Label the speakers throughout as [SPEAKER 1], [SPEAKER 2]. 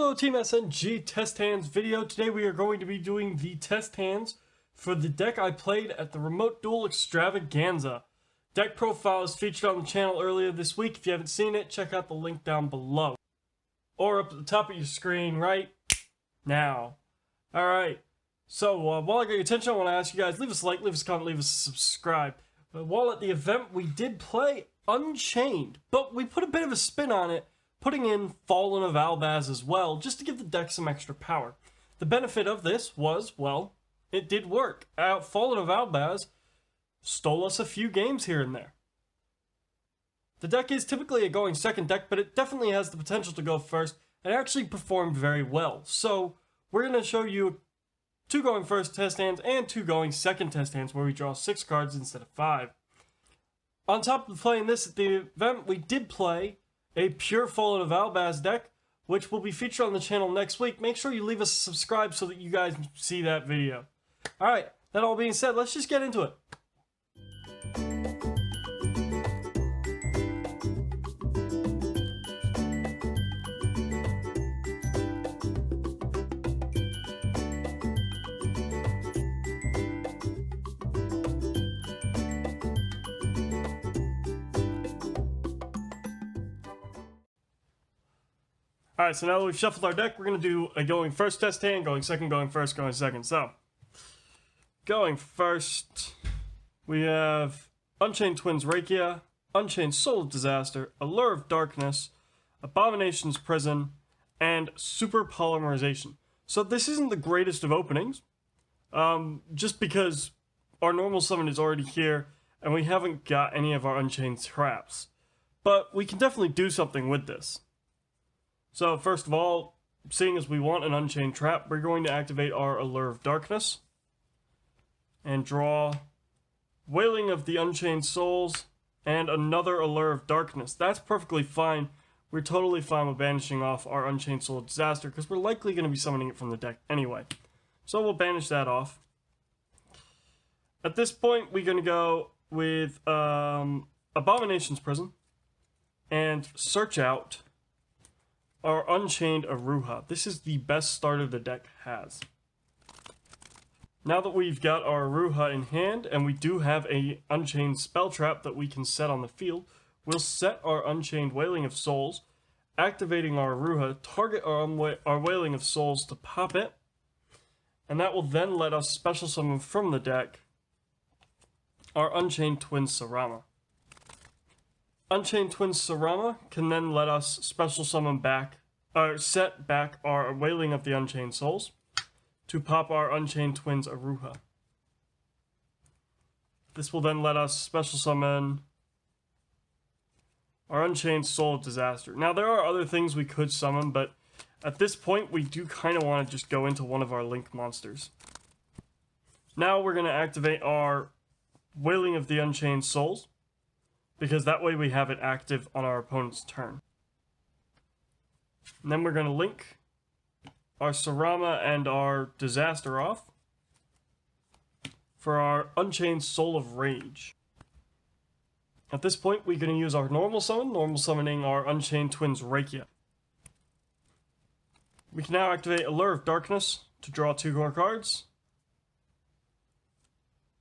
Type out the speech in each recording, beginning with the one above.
[SPEAKER 1] Hello Team SNG test hands video. Today we are going to be doing the test hands for the deck I played at the Remote Duel Extravaganza. Deck profile is featured on the channel earlier this week. If you haven't seen it, check out the link down below. Or up at the top of your screen right now. Alright, so while I got your attention, I want to ask you guys, leave us a like, leave us a comment, leave us a subscribe. While at the event, we did play Unchained, but we put a bit of a spin on it, putting in Fallen of Albaz as well, just to give the deck some extra power. The benefit of this was, well, it did work. Fallen of Albaz stole us a few games here and there. The deck is typically a going second deck, but it definitely has the potential to go first, and actually performed very well. So, we're going to show you 2 going first test hands and 2 going second test hands, where we draw 6 cards instead of 5. On top of playing this at the event, we did play a pure Fallen of Albaz deck, which will be featured on the channel next week. Make sure you leave us a subscribe so that you guys see that video. Alright, that all being said, let's just get into it. Alright, so now that we've shuffled our deck, we're going to do a going first test hand, going second, going first, going second. So, going first, we have Unchained Twins Rakia, Unchained Soul of Disaster, Allure of Darkness, Abomination's Prison, and Super Polymerization. So this isn't the greatest of openings, just because our normal summon is already here, and we haven't got any of our Unchained traps. But we can definitely do something with this. So first of all, seeing as we want an Unchained trap, we're going to activate our Allure of Darkness and draw Wailing of the Unchained Souls and another Allure of Darkness. That's perfectly fine. We're totally fine with banishing off our Unchained Soul of Disaster because we're likely going to be summoning it from the deck anyway. So we'll banish that off. At this point, we're going to go with Abomination's Prison and search out our Unchained Aruha. This is the best starter the deck has. Now that we've got our Aruha in hand, and we do have a Unchained spell trap that we can set on the field, we'll set our Unchained Wailing of Souls, activating our Aruha, target our Wailing of Souls to pop it, and that will then let us special summon from the deck our Unchained Twin Sarama. Unchained Twin Sarama can then let us special summon back, set back our Wailing of the Unchained Souls to pop our Unchained Twins Aruha. This will then let us special summon our Unchained Soul of Disaster. Now there are other things we could summon, but at this point we do kind of want to just go into one of our Link monsters. Now we're going to activate our Wailing of the Unchained Souls, because that way we have it active on our opponent's turn. And then we're going to link our Sarama and our Disaster off for our Unchained Soul of Rage. At this point, we're going to use our normal summoning our Unchained Twins Rakia. We can now activate Allure of Darkness to draw 2 more cards.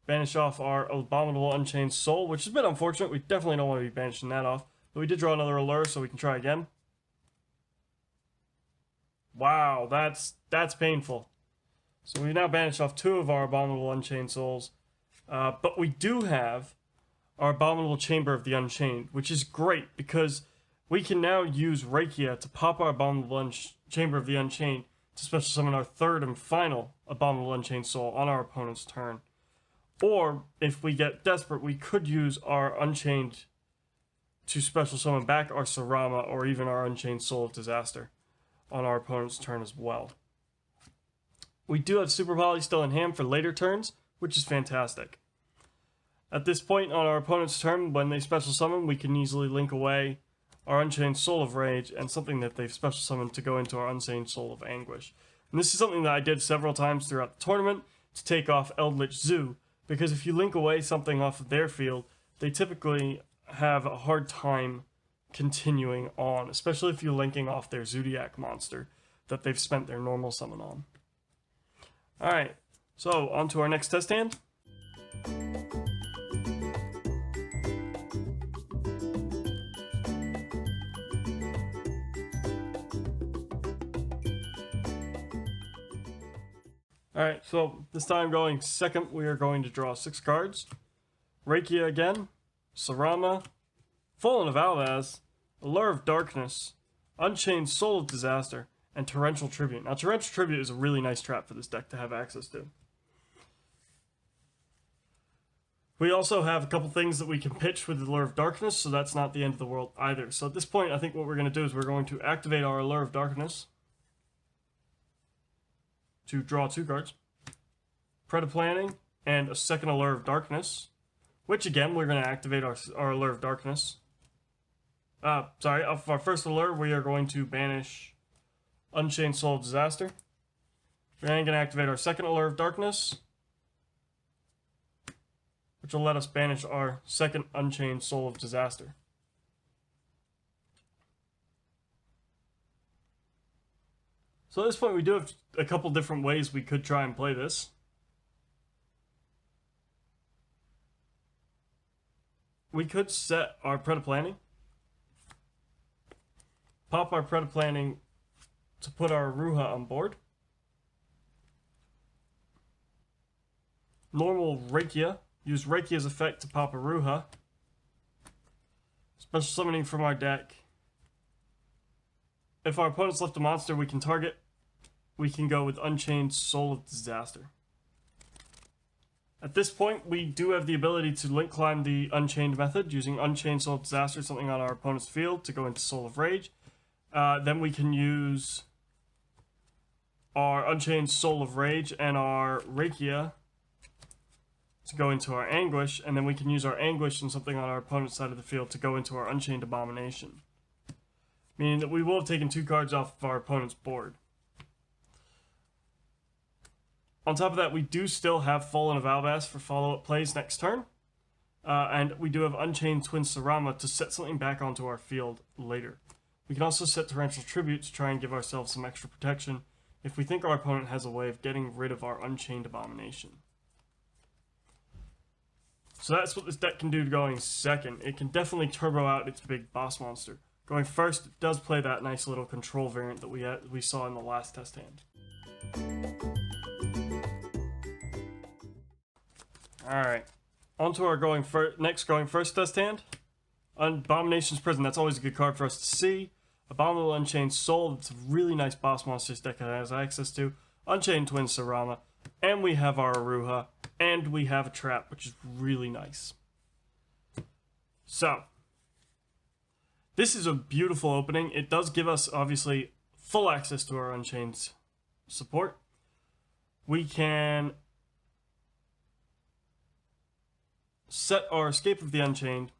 [SPEAKER 1] Banish off our Abominable Unchained Soul, which is a bit unfortunate. We definitely don't want to be banishing that off. But we did draw another Allure, so we can try again. Wow, that's painful. So we now banished off 2 of our Abominable Unchained Souls. But we do have our Abominable Chamber of the Unchained, which is great because we can now use Rakia to pop our Abominable Chamber of the Unchained to special summon our 3rd and final Abominable Unchained Soul on our opponent's turn. Or, if we get desperate, we could use our Unchained to special summon back our Sarama or even our Unchained Soul of Disaster on our opponent's turn as well. We do have Super Poly still in hand for later turns, which is fantastic. At this point on our opponent's turn, when they special summon, we can easily link away our Unchained Soul of Rage and something that they've special summoned to go into our Unchained Soul of Anguish. And this is something that I did several times throughout the tournament to take off Eldritch Zoo, because if you link away something off of their field, they typically have a hard time continuing on, especially if you're linking off their Zodiac monster. that they've spent their normal summon on. Alright, so on to our next test hand. Alright, so this time going second, we are going to draw 6 cards. Rakia again, Sarama, Fallen of Albaz, Allure of Darkness, Unchained Soul of Disaster, and Torrential Tribute. Now, Torrential Tribute is a really nice trap for this deck to have access to. We also have a couple things that we can pitch with the Allure of Darkness, so that's not the end of the world either. So at this point, I think what we're going to do is we're going to activate our Allure of Darkness to draw 2 cards. Preda-Planning and a second Allure of Darkness, which again, we're going to activate our Allure of Darkness. Sorry, of our first Allure, we are going to banish Unchained Soul of Disaster. We're then going to activate our second Allure of Darkness, which will let us banish our second Unchained Soul of Disaster. So at this point, we do have a couple different ways we could try and play this. We could set our Preda-Planning, pop our Preda-Planning to put our Aruha on board. Normal Rakia, use Rakia's effect to pop Aruha. Special summoning from our deck. If our opponent's left a monster we can target, we can go with Unchained Soul of Disaster. At this point, we do have the ability to link climb the Unchained method using Unchained Soul of Disaster, something on our opponent's field, to go into Soul of Rage. Then we can use our Unchained Soul of Rage and our Rakia to go into our Anguish, and then we can use our Anguish and something on our opponent's side of the field to go into our Unchained Abomination. Meaning that we will have taken 2 cards off of our opponent's board. On top of that, we do still have Fallen of Albaz for follow-up plays next turn. And we do have Unchained Twin Sarama to set something back onto our field later. We can also set Torrential Tribute to try and give ourselves some extra protection if we think our opponent has a way of getting rid of our Unchained Abomination. So that's what this deck can do going second. It can definitely turbo out its big boss monster. Going first, it does play that nice little control variant that we saw in the last test hand. Alright, on to our next going first test hand. Abomination's Prison, that's always a good card for us to see. Abominable Unchained Soul, that's a really nice boss monster this deck has access to. Unchained Twin Sarama, and we have our Aruha, and we have a trap, which is really nice. So, this is a beautiful opening. It does give us, obviously, full access to our Unchained support. We can set our Escape of the Unchained,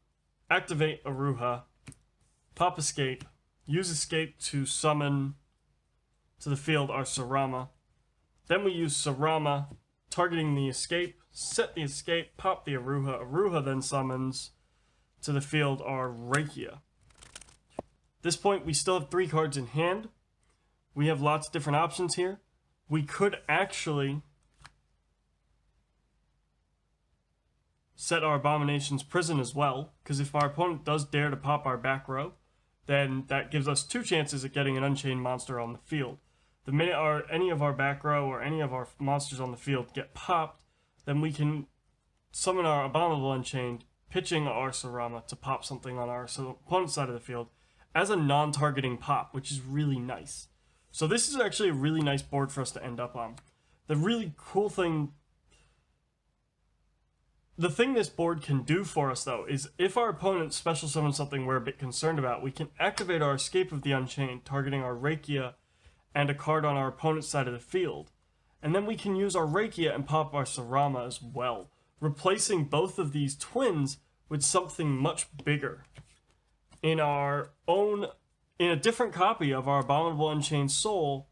[SPEAKER 1] activate Aruha, pop Escape, use Escape to summon to the field our Sarama. Then we use Sarama, targeting the Escape, set the Escape, pop the Aruha. Aruha then summons to the field our Rakia. At this point, we still have 3 cards in hand. We have lots of different options here. We could actually set our Abomination's Prison as well, because if our opponent does dare to pop our back row, then that gives us 2 chances at getting an Unchained monster on the field. The minute any of our back row or any of our monsters on the field get popped, then we can summon our Abominable Unchained, pitching our Sarama to pop something on our opponent's side of the field as a non-targeting pop, which is really nice. So this is actually a really nice board for us to end up on. The really cool thing... The thing this board can do for us, though, is if our opponent special summons something we're a bit concerned about, we can activate our Escape of the Unchained, targeting our Rakia and a card on our opponent's side of the field. And then we can use our Rakia and pop our Sarama as well, replacing both of these twins with something much bigger. In a different copy of our Abominable Unchained Soul,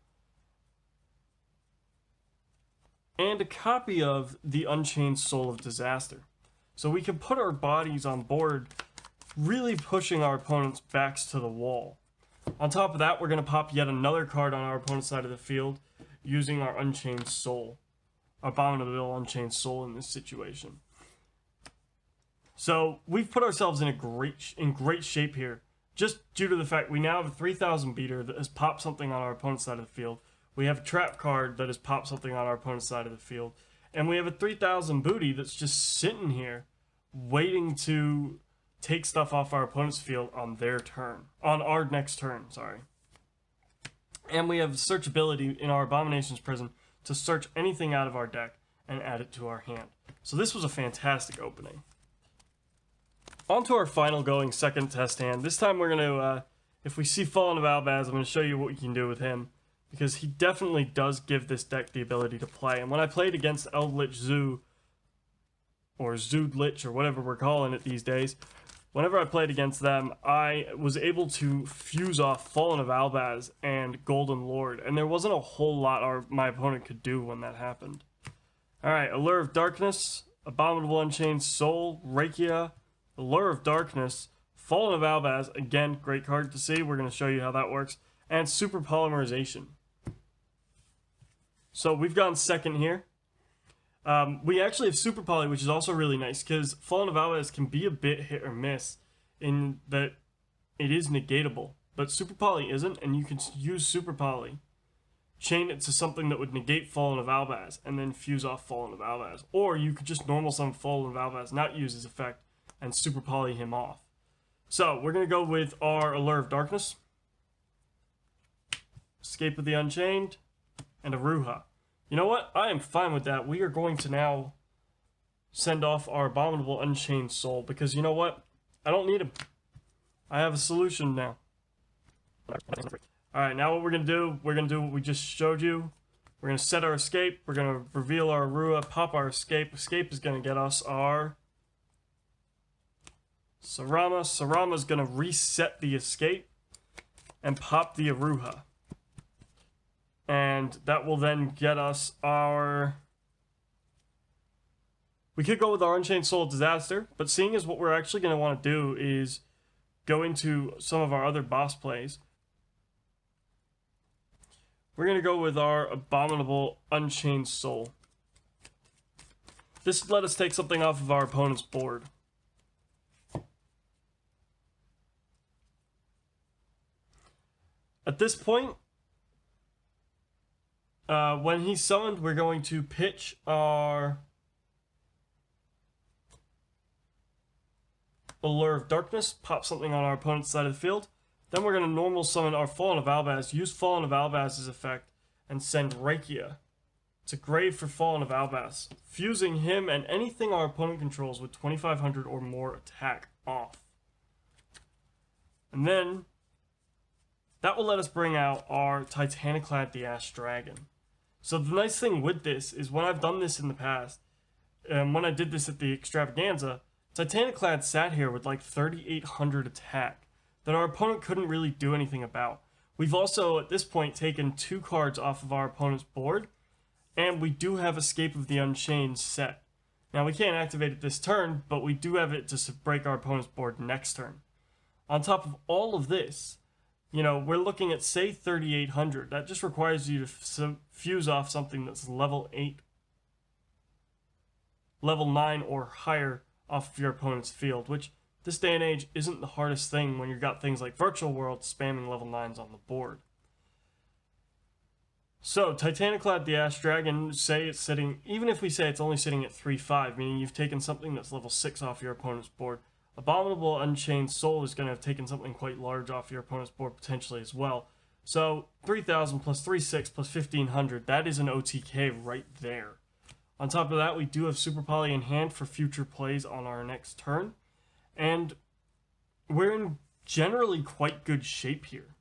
[SPEAKER 1] and a copy of the Unchained Soul of Disaster. So we can put our bodies on board, really pushing our opponent's backs to the wall. On top of that, we're going to pop yet another card on our opponent's side of the field using our Unchained Soul. Abominable Unchained Soul in this situation. So we've put ourselves in great shape here, just due to the fact we now have a 3,000 beater that has popped something on our opponent's side of the field. We have a trap card that has popped something on our opponent's side of the field. And we have a 3,000 booty that's just sitting here waiting to take stuff off our opponent's field on their turn. On our next turn, sorry. And we have searchability in our Abomination's Prison to search anything out of our deck and add it to our hand. So this was a fantastic opening. On to our final going second test hand. This time we're going to, if we see Fallen of Albaz, I'm going to show you what we can do with him. Because he definitely does give this deck the ability to play. And when I played against Eldritch Zoo, or Zood Lich, or whatever we're calling it these days, whenever I played against them, I was able to fuse off Fallen of Albaz and Golden Lord. And there wasn't a whole lot my opponent could do when that happened. Alright, Allure of Darkness, Abominable Unchained Soul, Rakia, Allure of Darkness, Fallen of Albaz, again, great card to see. We're going to show you how that works. And Super Polymerization. So we've gone second here. We actually have Super Poly, which is also really nice, because Fallen of Albaz can be a bit hit or miss in that it is negatable. But Super Poly isn't, and you can use Super Poly, chain it to something that would negate Fallen of Albaz, and then fuse off Fallen of Albaz. Or you could just normal summon Fallen of Albaz, not use his effect, and Super Poly him off. So we're going to go with our Allure of Darkness, Escape of the Unchained, and a Ruha. You know what? I am fine with that. We are going to now send off our Abominable Unchained Soul, because you know what? I don't need him. I have a solution now. Alright, now what we're going to do what we just showed you. We're going to set our escape. We're going to reveal our Ruha, pop our escape. Escape is going to get us our Sarama. Sarama is going to reset the escape and pop the Aruha. And that will then get us our... We could go with our Unchained Soul Disaster, but seeing as what we're actually going to want to do is go into some of our other boss plays, we're going to go with our Abominable Unchained Soul. This let us take something off of our opponent's board. At this point, when he's summoned, we're going to pitch our Allure of Darkness, pop something on our opponent's side of the field. Then we're going to normal summon our Fallen of Albaz, use Fallen of Albaz's effect, and send Rakia to grave for Fallen of Albaz, fusing him and anything our opponent controls with 2,500 or more attack off. And then that will let us bring out our Titaniclad the Ash Dragon. So the nice thing with this is when I've done this in the past, and when I did this at the Extravaganza, Titaniclad sat here with like 3,800 attack that our opponent couldn't really do anything about. We've also, at this point, taken 2 cards off of our opponent's board, and we do have Escape of the Unchained set. Now, we can't activate it this turn, but we do have it to break our opponent's board next turn. On top of all of this, you know, we're looking at, say, 3,800. That just requires you to fuse off something that's level 8, level 9 or higher off of your opponent's field, which this day and age isn't the hardest thing when you've got things like Virtual World spamming level 9s on the board. So, Titaniclad the Ash Dragon, say it's sitting, even if we say it's only sitting at 3-5, meaning you've taken something that's level 6 off your opponent's board, Abominable Unchained Soul is going to have taken something quite large off your opponent's board potentially as well. So, 3,000 plus 3,600 plus 1,500, that is an OTK right there. On top of that, we do have Super Poly in hand for future plays on our next turn. And we're in generally quite good shape here.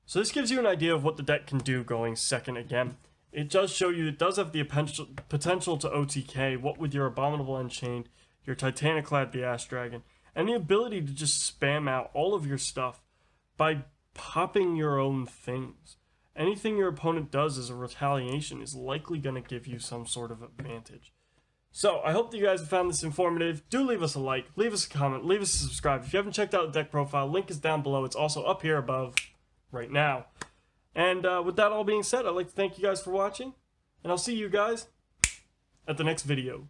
[SPEAKER 1] So this gives you an idea of what the deck can do going second again. It does show you it does have the potential to OTK, what with your Abominable Unchained, your Titaniclad the Ash Dragon, and the ability to just spam out all of your stuff by popping your own things. Anything your opponent does as a retaliation is likely going to give you some sort of advantage. So, I hope that you guys have found this informative. Do leave us a like, leave us a comment, leave us a subscribe. If you haven't checked out the deck profile, link is down below. It's also up here above right now. And with that all being said, I'd like to thank you guys for watching. And I'll see you guys at the next video.